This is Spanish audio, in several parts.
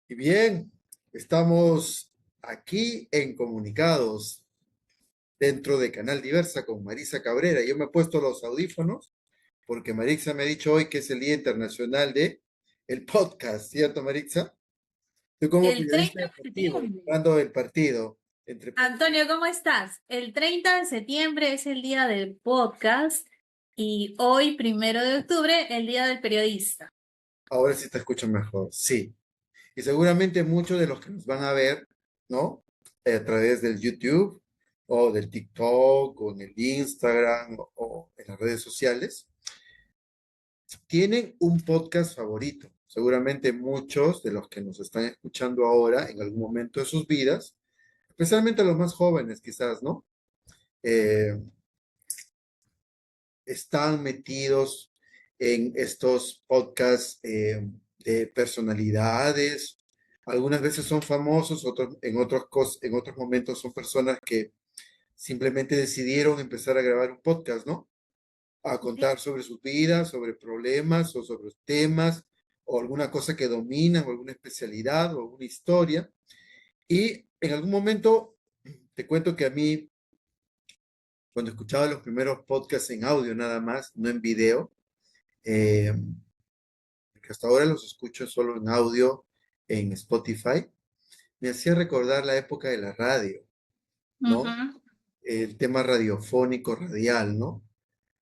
Y bien, estamos aquí en Comunicados dentro de Canal Diversa con Marisa Cabrera. Yo me he puesto los audífonos porque Marisa me ha dicho hoy que es el Día Internacional de el Podcast, ¿cierto, Marisa? Tú como El periodista 30 de deportivo, septiembre. hablando del partido entre... Antonio, ¿cómo estás? El 30 de septiembre es el día del podcast y hoy, 1 de octubre, el día del periodista. Ahora sí te escucho mejor, sí. Y seguramente muchos de los que nos van a ver, ¿no? A través del YouTube o del TikTok o en el Instagram o en las redes sociales, tienen un podcast favorito. Seguramente muchos de los que nos están escuchando ahora en algún momento de sus vidas, especialmente los más jóvenes quizás, ¿no? Eh, Están metidos en estos podcasts de personalidades. Algunas veces son famosos, en otros momentos son personas que simplemente decidieron empezar a grabar un podcast, ¿no? A contar sobre su vida, sobre problemas o sobre temas o alguna cosa que dominan o alguna especialidad o alguna historia. Y en algún momento te cuento que a mí, cuando escuchaba los primeros podcasts en audio nada más, no en video, eh, que hasta ahora los escucho solo en audio en Spotify, me hacía recordar la época de la radio, ¿no? Ujú. El tema radiofónico, radial, ¿no?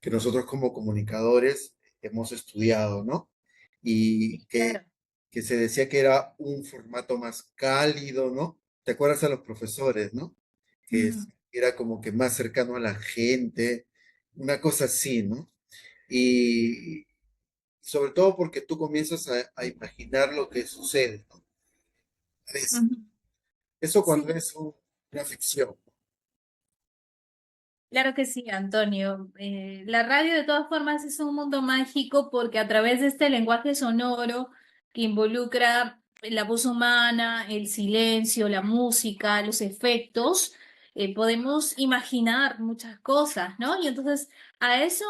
Que nosotros como comunicadores hemos estudiado, ¿no? Y Sí, claro. que se decía que era un formato más cálido, ¿no? ¿Te acuerdas a los profesores, ¿no? Mm. Era como que más cercano a la gente, una cosa así, ¿no? Y sobre todo porque tú comienzas a imaginar lo que sucede, ¿no? Ujú. Eso cuando Sí, es una ficción. claro que sí, Antonio. La radio de todas formas es un mundo mágico porque a través de este lenguaje sonoro que involucra la voz humana, el silencio, la música, los efectos, podemos imaginar muchas cosas, ¿no? Y entonces a eso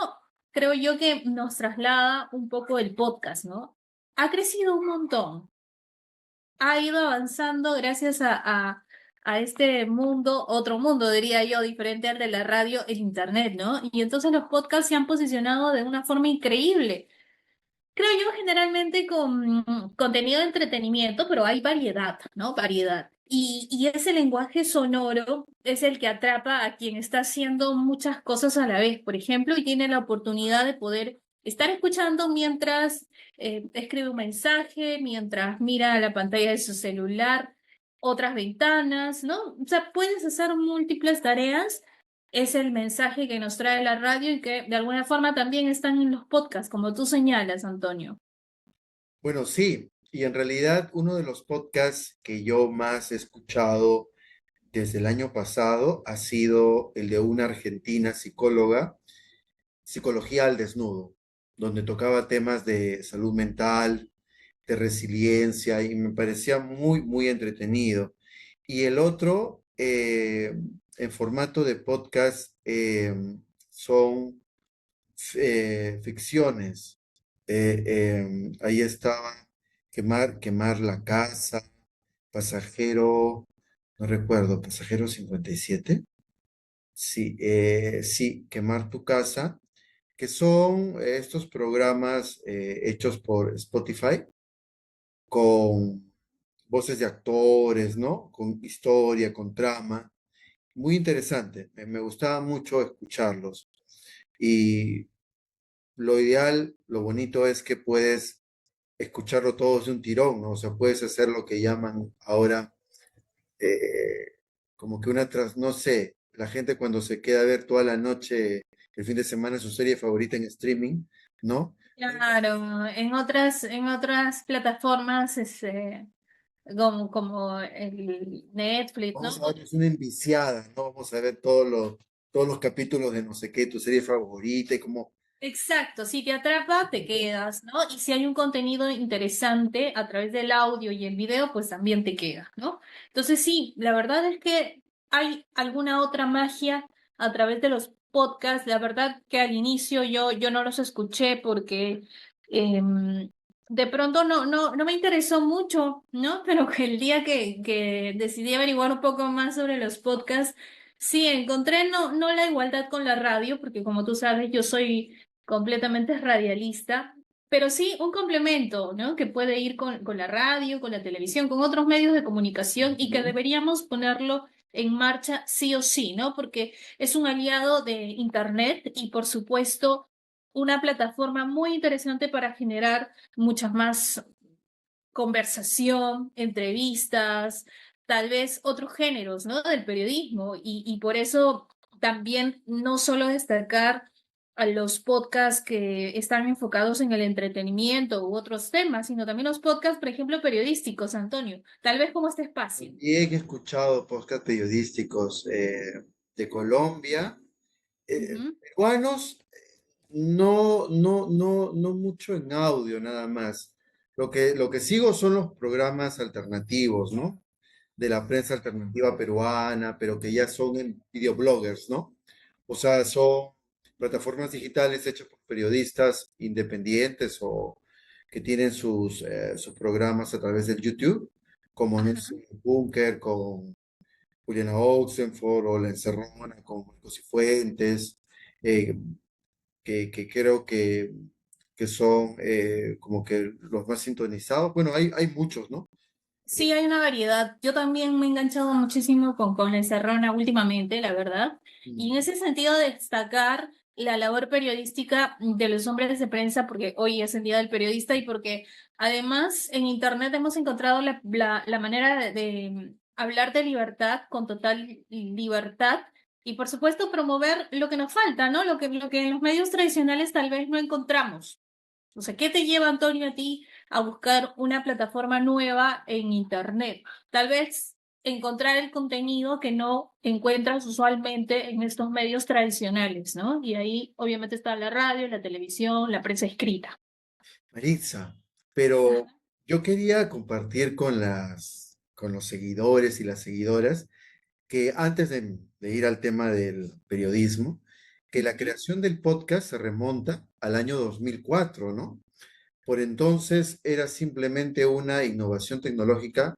creo yo que nos traslada un poco el podcast, ¿no? Ha crecido un montón, ha ido avanzando gracias a este mundo, otro mundo, diría yo, diferente al de la radio, el internet, ¿no? Y entonces los podcasts se han posicionado de una forma increíble. Creo yo generalmente con contenido de entretenimiento, pero hay variedad, ¿no? Variedad. Y ese lenguaje sonoro es el que atrapa a quien está haciendo muchas cosas a la vez, por ejemplo, y tiene la oportunidad de poder estar escuchando mientras escribe un mensaje, mientras mira la pantalla de su celular, otras ventanas, ¿no? O sea, puedes hacer múltiples tareas. Es el mensaje que nos trae la radio y que de alguna forma también están en los podcasts, como tú señalas, Antonio. Bueno, sí, y en realidad uno de los podcasts que yo más he escuchado desde el año pasado ha sido el de una argentina psicóloga, Psicología al Desnudo, donde tocaba temas de salud mental, de resiliencia, y me parecía muy, muy entretenido. Y el otro, en formato de podcast, son ficciones. Ahí estaba Quemar la casa, Pasajero, no recuerdo, Pasajero 57. Sí, sí, Quemar tu casa, que son estos programas hechos por Spotify con voces de actores, ¿no? Con historia, con trama. Muy interesante, me gustaba mucho escucharlos. Y lo ideal, lo bonito es que puedes escucharlo todos de un tirón, ¿no? O sea, puedes hacer lo que llaman ahora como que no sé, la gente cuando se queda a ver toda la noche, el fin de semana, su serie favorita en streaming, ¿no? Claro, en otras plataformas como el Netflix, Vamos ¿no? a darles una enviciada, ¿no? Vamos a ver todos los capítulos de no sé qué, tu serie favorita y como, Exacto, si te atrapa, te quedas, ¿no? Y si hay un contenido interesante a través del audio y el video, pues también te quedas, ¿no? Entonces sí, la verdad es que hay alguna otra magia a través de los podcasts. La verdad que al inicio yo no los escuché porque de pronto no me interesó mucho, ¿no? Pero que el día que decidí averiguar un poco más sobre los podcasts, sí encontré no la igualdad con la radio, porque como tú sabes, yo soy completamente radialista, pero sí un complemento, ¿no? Que puede ir con la radio, con la televisión, con otros medios de comunicación y que Ujú. deberíamos ponerlo en marcha sí o sí, ¿no? Porque es un aliado de Internet y, por supuesto, una plataforma muy interesante para generar mucha más conversación, entrevistas, tal vez otros géneros, ¿no? Del periodismo. Y por eso también no solo destacar a los podcasts que están enfocados en el entretenimiento u otros temas, sino también los podcasts, por ejemplo, periodísticos, Antonio, tal vez como este espacio. También he escuchado podcast periodísticos de Colombia, Ujú, peruanos, no mucho en audio nada más. Lo que sigo son los programas alternativos, ¿no? De la prensa alternativa peruana, pero que ya son en videobloggers, ¿no? O sea, son plataformas digitales hechas por periodistas independientes o que tienen sus programas a través del YouTube, como no ajá. sé, Bunker con Juliana Oxenford o La Encerrona con Marcos y Fuentes, eh, que creo que son como que los más sintonizados. Bueno, hay muchos, ¿no? Sí, hay una variedad. Yo también me he enganchado muchísimo con la encerrona últimamente, la verdad. Y en ese sentido, destacar la labor periodística de los hombres de prensa, porque hoy es el Día del Periodista y porque además en Internet hemos encontrado la manera de hablar de libertad con total libertad y, por supuesto, promover lo que nos falta, ¿no? Lo que en los medios tradicionales tal vez no encontramos. O sea, ¿qué te lleva, Antonio, a ti a buscar una plataforma nueva en Internet? Tal vez encontrar el contenido que no encuentras usualmente en estos medios tradicionales, ¿no? Y ahí obviamente está la radio, la televisión, la prensa escrita. Maritza, pero Ajá. yo quería compartir con los seguidores y las seguidoras que antes de ir al tema del periodismo, que la Ujú. creación del podcast se remonta al año 2004, ¿no? Por entonces era simplemente una innovación tecnológica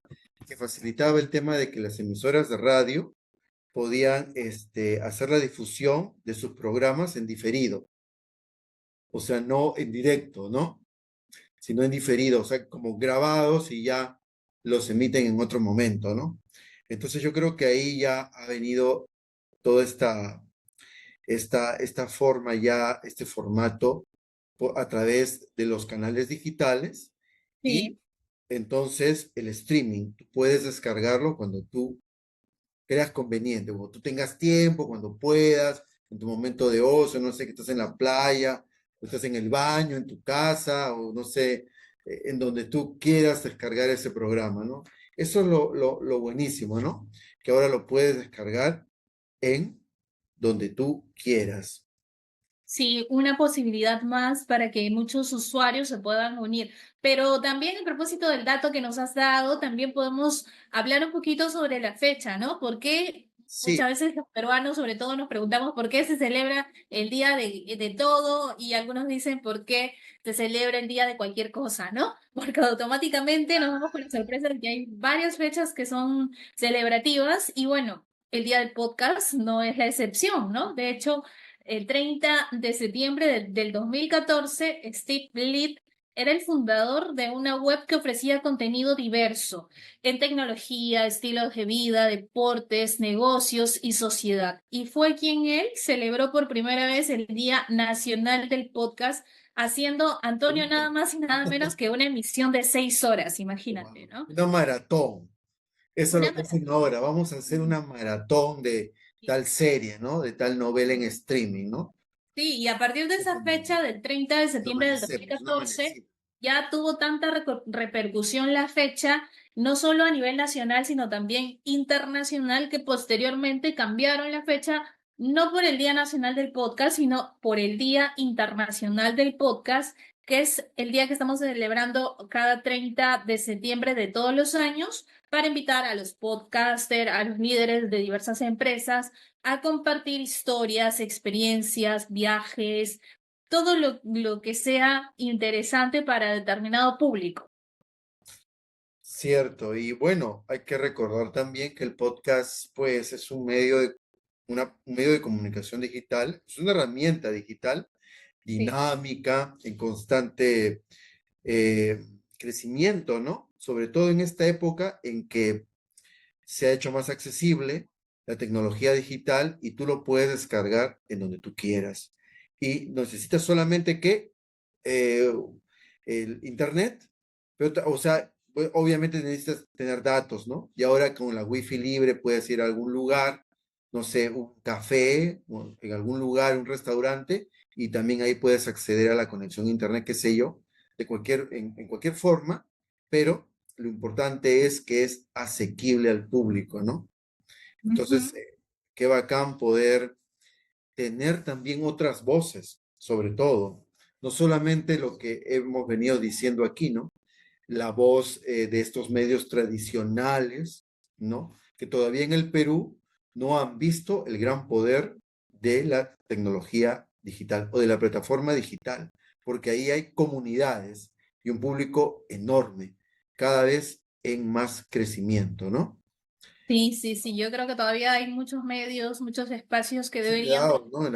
que facilitaba el tema de que las emisoras de radio podían hacer la difusión de sus programas en diferido, o sea, no en directo, ¿no? Sino en diferido, o sea, como grabados y ya los emiten en otro momento, ¿no? Entonces yo creo que ahí ya ha venido toda esta forma ya, este formato a través de los canales digitales y Sí. entonces el streaming, tú puedes descargarlo cuando tú creas conveniente, cuando tú tengas tiempo, cuando puedas, en tu momento de ocio, no sé, que estás en la playa, o estás en el baño, en tu casa, o no sé, en donde tú quieras descargar ese programa, ¿no? Eso es lo buenísimo, ¿no? Que ahora lo puedes descargar en donde tú quieras. Sí, una posibilidad más para que muchos usuarios se puedan unir. Pero también a propósito del dato que nos has dado, también podemos hablar un poquito sobre la fecha, ¿no? Porque Sí, muchas veces los peruanos, sobre todo, nos preguntamos por qué se celebra el día de todo y algunos dicen por qué se celebra el día de cualquier cosa, ¿no? Porque automáticamente nos damos con la sorpresa de que hay varias fechas que son celebrativas y bueno, el día del podcast no es la excepción, ¿no? De hecho, el 30 de septiembre del 2014, Steve Litt era el fundador de una web que ofrecía contenido diverso en tecnología, estilos de vida, deportes, negocios y sociedad. Y fue quien él celebró por primera vez el Día Nacional del Podcast, haciendo Antonio nada más y nada menos que una emisión de 6 horas, imagínate, ¿no? una maratón. Eso es Una lo que hacen ahora. Vamos a hacer una maratón de tal serie, ¿no? De tal novela en streaming, ¿no? Sí, y a partir de Eso esa fecha, del 30 de lo septiembre del merecemos, una 2014, merecida. ya tuvo tanta repercusión la fecha, no solo a nivel nacional, sino también internacional, que posteriormente cambiaron la fecha, no por el Día Nacional del Podcast, sino por el Día Internacional del Podcast, que es el día que estamos celebrando cada 30 de septiembre de todos los años, para invitar a los podcasters, a los líderes de diversas empresas, a compartir historias, experiencias, viajes, todo lo que sea interesante para determinado público. Cierto, y bueno, hay que recordar también que el podcast, pues, es un medio de comunicación digital, es una herramienta digital Sí. dinámica, en constante eh, crecimiento, ¿no? Sobre todo en esta época en que se ha hecho más accesible la tecnología digital y tú lo puedes descargar en donde tú quieras. Y necesitas solamente que eh, el internet, pero, o sea, pues, obviamente necesitas tener datos, ¿no? Y ahora con la wifi libre puedes ir a algún lugar, no sé, un café, o en algún lugar, un restaurante, y también ahí puedes acceder a la conexión a internet, qué sé yo, en cualquier forma, pero lo importante es que es asequible al público, ¿no? Entonces, Ujú. qué bacán poder tener también otras voces, sobre todo, no solamente lo que hemos venido diciendo aquí, ¿no? La voz de estos medios tradicionales, ¿no? Que todavía en el Perú no han visto el gran poder de la tecnología digital o de la plataforma digital, porque ahí hay comunidades y un público enorme, cada vez en más crecimiento, ¿no? Sí, sí, sí, yo creo que todavía hay muchos medios, muchos espacios que Sí, deberían... cuidado, ¿no? En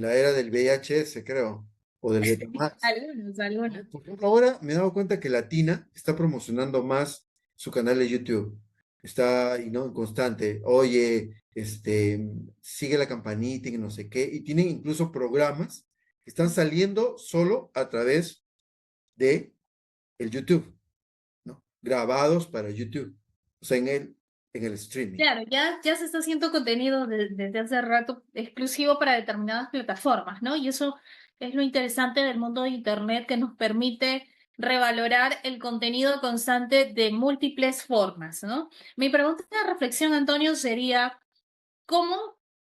la era del VHS, creo, o del Betamax. Algunos, ¿No? algunos. Por ejemplo, ahora me he dado cuenta que Latina está promocionando más su canal de YouTube. Está, y no, en constante. Oye, sigue la campanita y no sé qué. Y tienen incluso programas que están saliendo solo a través de el YouTube, ¿no? Grabados para YouTube. O sea, en el streaming. Claro, ya se está haciendo contenido desde hace rato exclusivo para determinadas plataformas, ¿no? Y eso es lo interesante del mundo de Internet que nos permite revalorar el contenido constante de múltiples formas, ¿no? Mi pregunta de reflexión, Antonio, sería, ¿cómo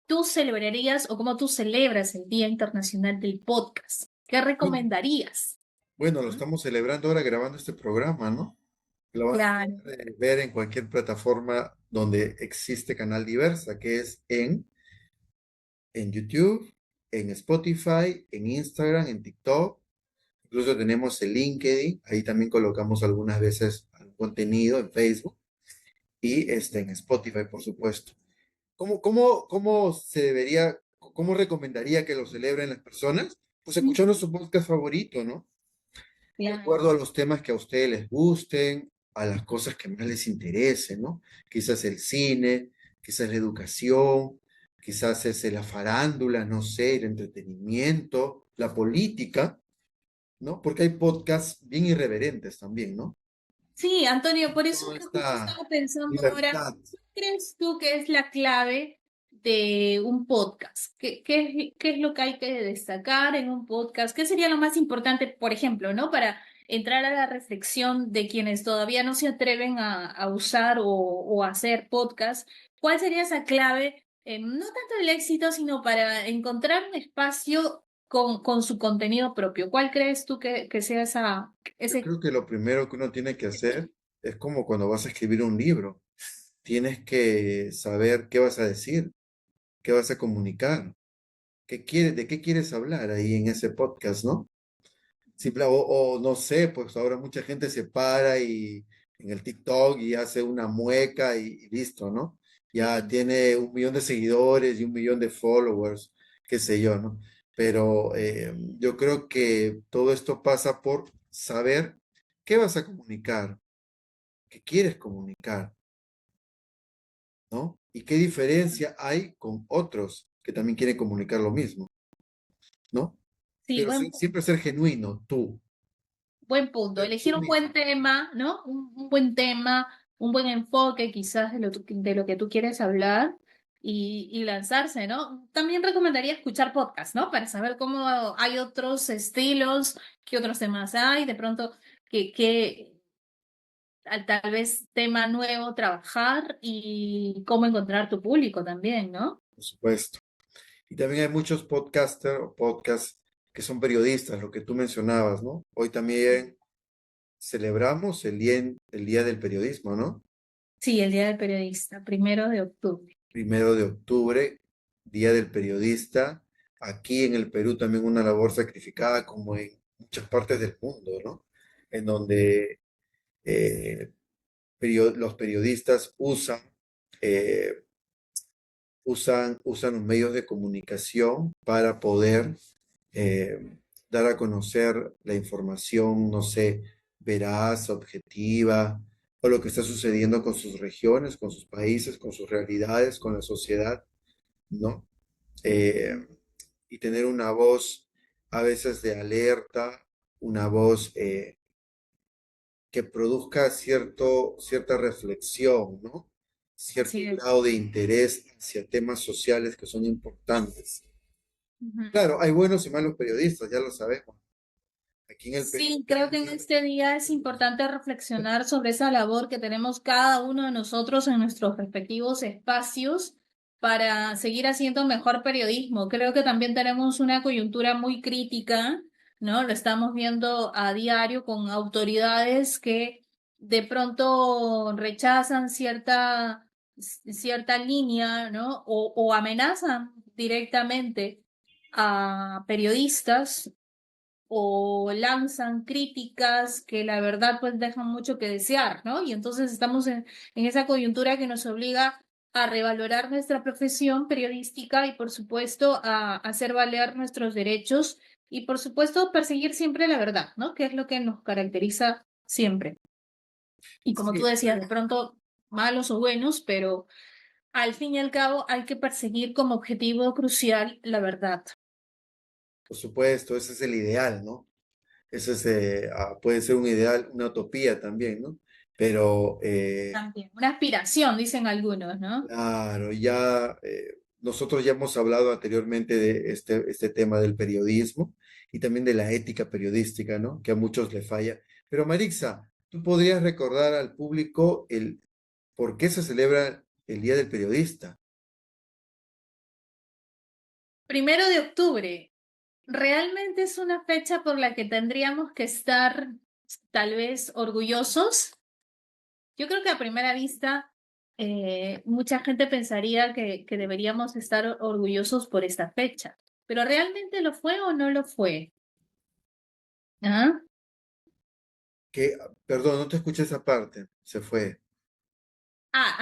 tú celebrarías o cómo tú celebras el Día Internacional del Podcast? ¿Qué recomendarías? Bueno, lo ¿Mm? estamos celebrando ahora grabando este programa, ¿no? Lo van a Claro. poder ver en cualquier plataforma donde existe Canal Diversa, que es en YouTube, en Spotify, en Instagram, en TikTok. Incluso tenemos el LinkedIn, ahí también colocamos algunas veces algún contenido en Facebook y en Spotify, por supuesto. ¿Cómo se debería, cómo recomendaría que lo celebren las personas? Pues escuchando su podcast favorito, ¿no? De Claro. acuerdo a los temas que a ustedes les gusten, a las cosas que más les interesen, ¿no? Quizás el cine, quizás la educación, quizás la farándula, no sé, el entretenimiento, la política, ¿no? Porque hay podcasts bien irreverentes también, ¿no? Sí, Antonio, por eso Toda es que justo esta estaba pensando ahora, libertad. ¿qué crees tú que es la clave de un podcast? ¿Qué es lo que hay que destacar en un podcast? ¿Qué sería lo más importante, por ejemplo, ¿no? Para entrar a la reflexión de quienes todavía no se atreven a usar o a hacer podcast, ¿cuál sería esa clave? No tanto el éxito, sino para encontrar un espacio con su contenido propio. ¿Cuál crees tú que sea Yo ese... creo que lo primero que uno tiene que hacer es como cuando vas a escribir un libro. Tienes que saber qué vas a decir, qué vas a comunicar, de qué quieres hablar ahí en ese podcast, ¿no? O no sé, pues ahora mucha gente se para y en el TikTok y hace una mueca y listo, ¿no? Ya Sí. tiene 1 millón de seguidores y 1 millón de followers, qué sé yo, ¿no? Pero yo creo que todo esto pasa por saber qué vas a comunicar, qué quieres comunicar, ¿no? Y qué diferencia hay con otros que también quieren comunicar lo mismo, ¿no? Sí, Pero siempre ser genuino, tú, buen punto. ser tú Elegir un buen mismo. tema, ¿no? Un buen tema, un buen enfoque quizás de lo que tú quieres hablar y lanzarse, ¿no? También recomendaría escuchar podcasts, ¿no? Para saber cómo hay otros estilos, qué otros temas hay, de pronto, qué tal vez tema nuevo trabajar y cómo encontrar tu público también, ¿no? Por supuesto. Y también hay muchos podcasters o podcasts que son periodistas, lo que tú mencionabas, ¿no? Hoy también celebramos el día del periodismo, ¿no? Sí, el Día del Periodista, 1 de octubre. 1 de octubre, Día del Periodista. aquí en el Perú también una labor sacrificada como en muchas partes del mundo, ¿no? En donde eh, los periodistas eh, usan los medios de comunicación para poder eh, dar a conocer la información, no sé, veraz, objetiva, o lo que está sucediendo con sus regiones, con sus países, con sus realidades, con la sociedad, ¿no? Eh, y tener una voz a veces de alerta, una voz que produzca cierta reflexión, ¿no? Cierto Así es. grado de interés hacia temas sociales que son importantes. Ujú. Claro, hay buenos y malos periodistas, ya lo sabemos. Aquí en el Perú. Sí, creo que en este día es importante reflexionar sobre esa labor que tenemos cada uno de nosotros en nuestros respectivos espacios para seguir haciendo mejor periodismo. Creo que también tenemos una coyuntura muy crítica, ¿no? Lo estamos viendo a diario con autoridades que de pronto rechazan cierta línea, ¿no? O amenazan directamente a periodistas o lanzan críticas que la verdad pues dejan mucho que desear, ¿no? Y entonces estamos en esa coyuntura que nos obliga a revalorar nuestra profesión periodística y por supuesto a hacer valer nuestros derechos y por supuesto perseguir siempre la verdad, ¿no? Que es lo que nos caracteriza siempre. Y como tú Sí, decías, de pronto malos o buenos, pero al fin y al cabo hay que perseguir como objetivo crucial la verdad. por supuesto, ese es el ideal, ¿no? Ese es, puede ser un ideal, una utopía también, ¿no? Pero También. Una aspiración, dicen algunos, ¿no? claro, ya nosotros ya hemos hablado anteriormente de este tema del periodismo y también de la ética periodística, ¿no? Que a muchos le falla. Pero Marixa, ¿tú podrías recordar al público el por qué se celebra el Día del Periodista? 1 de octubre. ¿Realmente es una fecha por la que tendríamos que estar tal vez orgullosos? Yo creo que a primera vista mucha gente pensaría que deberíamos estar orgullosos por esta fecha, pero ¿realmente lo fue o no lo fue? ¿Ah? Que, perdón, no te escuché esa parte, se fue.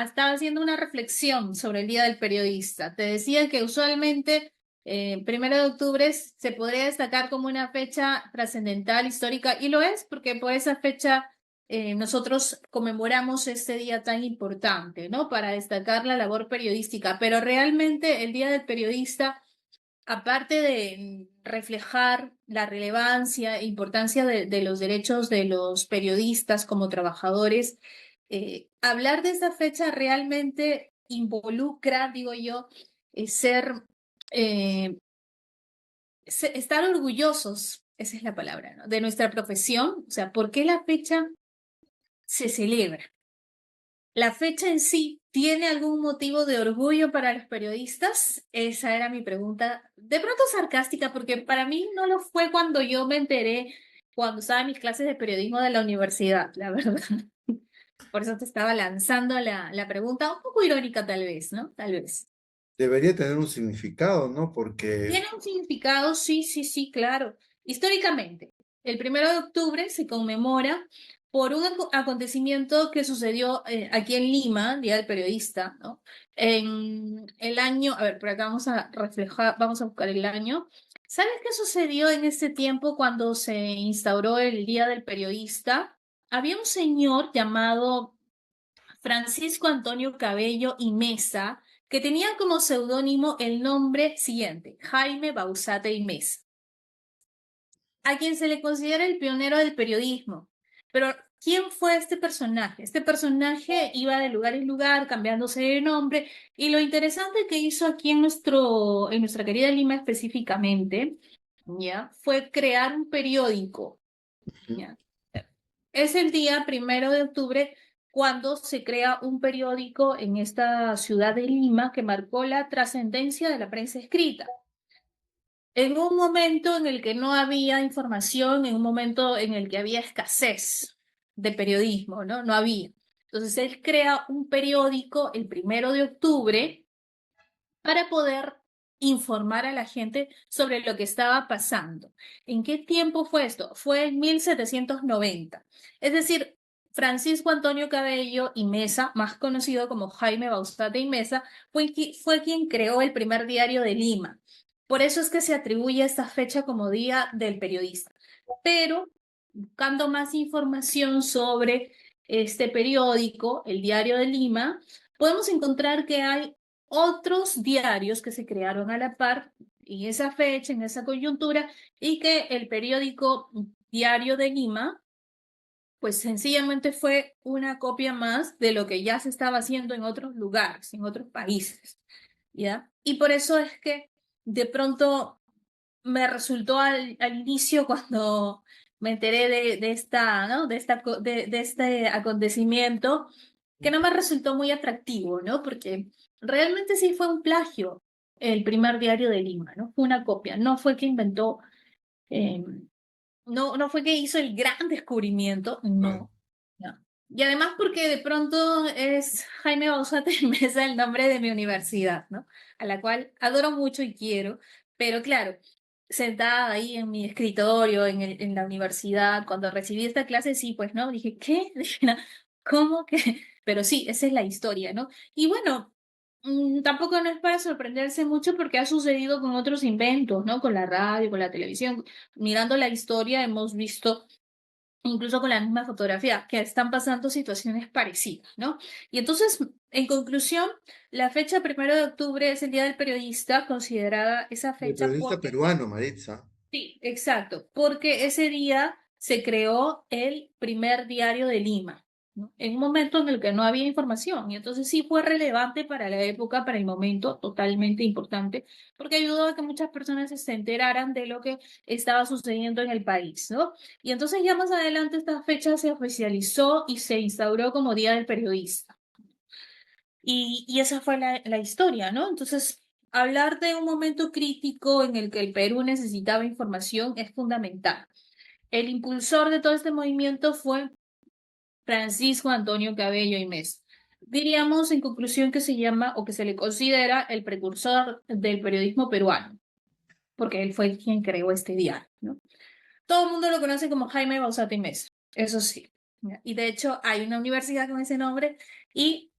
Estaba haciendo una reflexión sobre el Día del Periodista. Te decía que usualmente 1 de octubre se podría destacar como una fecha trascendental, histórica, y lo es porque por esa fecha nosotros conmemoramos este día tan importante, ¿no? Para destacar la labor periodística. Pero realmente el Día del Periodista, aparte de reflejar la relevancia e importancia de los derechos de los periodistas como trabajadores, hablar de esta fecha realmente involucra, digo yo, ser, eh, estar orgullosos, esa es la palabra, ¿no? De nuestra profesión. O sea, ¿por qué la fecha se celebra? ¿La fecha en sí tiene algún motivo de orgullo para los periodistas? Esa era mi pregunta, de pronto sarcástica, porque para mí no lo fue cuando yo me enteré, cuando estaba en mis clases de periodismo de la universidad, la verdad. Por eso te estaba lanzando la pregunta, un poco irónica tal vez, ¿no? Tal vez. Debería tener un significado, ¿no? Porque Tiene un significado, sí, sí, sí, claro. Históricamente, el 1 de octubre se conmemora por un acontecimiento que sucedió aquí en Lima, Día del Periodista, ¿no? En el año, a ver, por acá vamos a reflejar, vamos a buscar el año. ¿Sabes qué sucedió en este tiempo cuando se instauró el Día del Periodista? Había un señor llamado Francisco Antonio Cabello y Mesa, que tenía como seudónimo el nombre siguiente, Jaime Bauzate y Mesa, a quien se le considera el pionero del periodismo. Pero, ¿quién fue este personaje? Este personaje iba de lugar en lugar, cambiándose de nombre, y lo interesante que hizo aquí en nuestra querida Lima específicamente, ¿ya? Fue crear un periódico, ¿ya? Es el día 1 de octubre cuando se crea un periódico en esta ciudad de Lima que marcó la trascendencia de la prensa escrita. En un momento en el que no había información, en un momento en el que había escasez de periodismo, ¿no? No había. Entonces él crea un periódico el 1 de octubre para poder informar a la gente sobre lo que estaba pasando. ¿En qué tiempo fue esto? Fue en 1790. Es decir, Francisco Antonio Cabello y Mesa, más conocido como Jaime Baustate y Mesa, fue quien creó el primer diario de Lima. Por eso es que se atribuye esta fecha como Día del Periodista. Pero buscando más información sobre este periódico, el Diario de Lima, podemos encontrar que hay otros diarios que se crearon a la par en esa fecha, en esa coyuntura, y que el periódico Diario de Lima, pues sencillamente fue una copia más de lo que ya se estaba haciendo en otros lugares, en otros países, ¿ya? Y por eso es que de pronto me resultó al inicio cuando me enteré de esta, ¿no? De este acontecimiento, que no me resultó muy atractivo, ¿no? Porque realmente sí fue un plagio el primer diario de Lima, ¿no? Fue una copia, no fue que inventó, eh, no fue que hizo el gran descubrimiento, Claro. no, no. Y además porque de pronto es Jaime Bausate Mesa el nombre de mi universidad, ¿no? A la cual adoro mucho y quiero, pero claro, sentada ahí en mi escritorio, en la universidad, cuando recibí esta clase, sí, pues, ¿no? Dije, ¿qué? Dije, "No, ¿cómo que? Pero sí, esa es la historia, ¿no? Y bueno, tampoco no es para sorprenderse mucho porque ha sucedido con otros inventos, ¿no? Con la radio, con la televisión. Mirando la historia hemos visto, incluso con la misma fotografía, que están pasando situaciones parecidas, ¿no? Y entonces, en conclusión, la fecha 1 de octubre es el Día del Periodista, considerada esa El fecha periodista porque peruano, Maritza. sí, exacto, porque ese día se creó el primer diario de Lima, ¿no? En un momento en el que no había información, y entonces sí fue relevante para la época, para el momento, totalmente importante, porque ayudó a que muchas personas se enteraran de lo que estaba sucediendo en el país, ¿no? Y entonces ya más adelante esta fecha se oficializó y se instauró como Día del Periodista. Y esa fue la historia, ¿no? Entonces, hablar de un momento crítico en el que el Perú necesitaba información es fundamental. El impulsor de todo este movimiento fue Francisco Antonio Cabello y Mesa. Diríamos en conclusión que se llama o que se le considera el precursor del periodismo peruano, porque él fue quien creó este diario, ¿no? Todo el mundo lo conoce como Jaime Bausate y Mesa, eso sí. Y de hecho hay una universidad con ese nombre y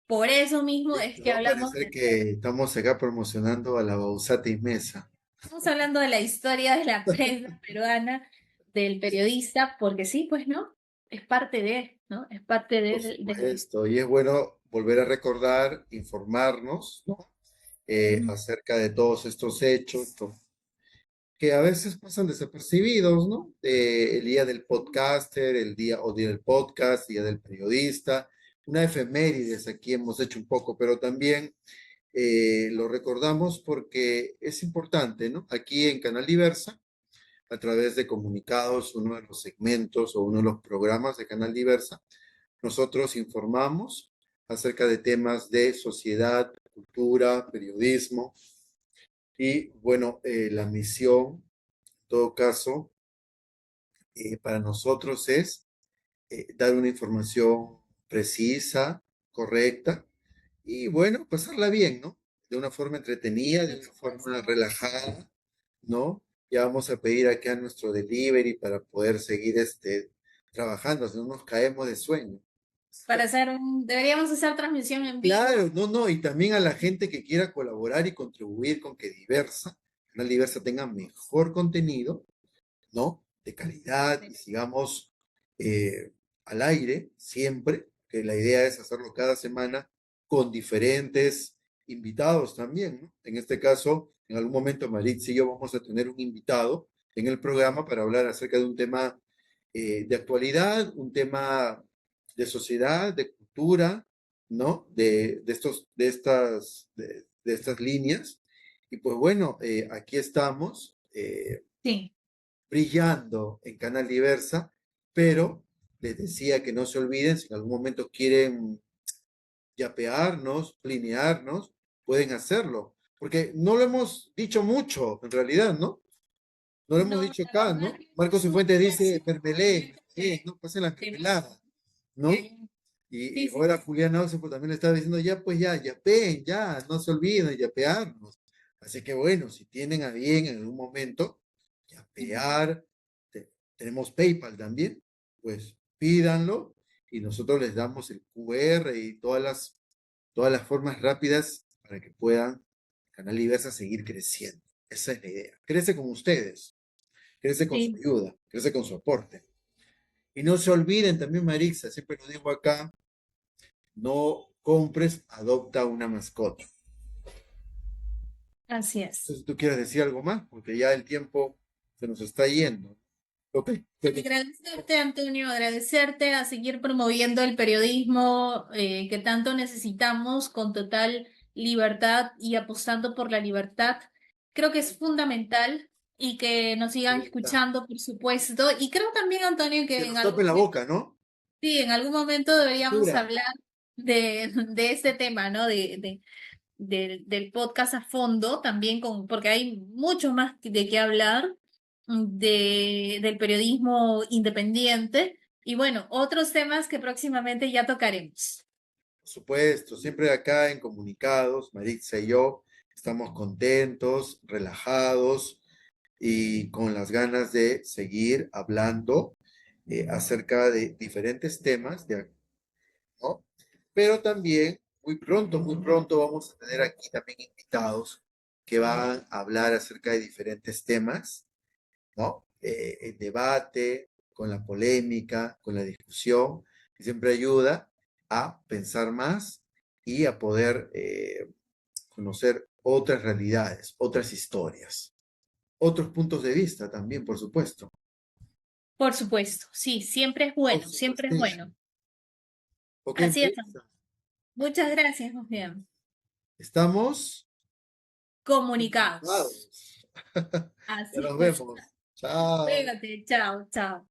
por eso mismo es Listo, que va a hablamos parecer que estamos acá promocionando a la Bausati Mesa. estamos hablando de la historia de la prensa peruana, del periodista, porque sí, pues, ¿no? Es parte de, ¿no? Es parte Por de la historia. supuesto, y es bueno volver a recordar, informarnos, ¿no? Ujú. Acerca de todos estos hechos, que a veces pasan desapercibidos, ¿no? El día del podcaster, el día o día del podcast, día del periodista, una efemérides aquí hemos hecho un poco, pero también lo recordamos porque es importante, ¿no? Aquí en Canal Diversa, a través de comunicados, uno de los segmentos o uno de los programas de Canal Diversa, nosotros informamos acerca de temas de sociedad, cultura, periodismo y bueno, la misión, en todo caso, para nosotros es dar una información precisa, correcta y bueno, pasarla bien, ¿no? De una forma entretenida, de Por una forma supuesto. relajada, ¿no? Ya vamos a pedir aquí a nuestro delivery para poder seguir trabajando, si no nos caemos de sueño. Para hacer deberíamos hacer transmisión en vivo. Claro, no, no, y también a la gente que quiera colaborar y contribuir con que Canal Diversa tenga mejor contenido, ¿no? De calidad y sigamos eh, al aire siempre, que la idea es hacerlo cada semana con diferentes invitados también, ¿no? En este caso, en algún momento Maritza y yo vamos a tener un invitado en el programa para hablar acerca de un tema de actualidad, un tema de sociedad, de cultura, ¿no? De estas líneas. Y pues bueno, aquí estamos. Sí. Brillando en Canal Diversa, pero les decía que no se olviden, si en algún momento quieren yapearnos, plinearnos, pueden hacerlo, porque no lo hemos dicho mucho, en realidad, ¿no? No lo hemos No, dicho la acá, verdad ¿no? es que Marcos es un Cifuentes dice, mermelé, clásico. no pasen la Sí, mermelada, ¿no? sí, Y sí, ahora sí. Julián Augsburg también le estaba diciendo, ya pues ya, yapeen, ya, no se olviden de yapearnos. Así que bueno, si tienen a bien en algún momento yapear, tenemos PayPal también, pues pídanlo y nosotros les damos el QR y todas las formas rápidas para que puedan Canal Diversa seguir creciendo. Esa es la idea. Crece con ustedes, crece con su Sí, ayuda, crece con su aporte. Y no se olviden también, Marixa, siempre lo digo acá, no compres, adopta una mascota. así es. Entonces, ¿tú quieres decir algo más? Porque ya el tiempo se nos está yendo. Ok. Agradecerte, Antonio, agradecerte a seguir promoviendo el periodismo que tanto necesitamos con total libertad y apostando por la libertad. Creo que es fundamental y que nos sigan escuchando, por supuesto. Y creo también, Antonio, Que que en nos algún tapen la momento, boca, ¿no? sí, en algún momento deberíamos Censura. hablar de este tema, ¿no? Del podcast a fondo, también porque hay mucho más de qué hablar del periodismo independiente y bueno, otros temas que próximamente ya tocaremos. Por supuesto, siempre acá en Comunicados, Maritza y yo estamos contentos, relajados y con las ganas de seguir hablando acerca de diferentes temas, ¿no? Pero también muy pronto vamos a tener aquí también invitados que van a hablar acerca de diferentes temas, ¿no? El debate, con la polémica, con la discusión, que siempre ayuda a pensar más y a poder conocer otras realidades, otras historias, otros puntos de vista también, por supuesto. Por supuesto, sí, Por siempre es supuestísimo. bueno. Ok, Así es. Melissa, Muchas gracias, más bien. estamos Comunicados. comunicados. Ya Así nos es. vemos. Chao. Pégate, chao, chao.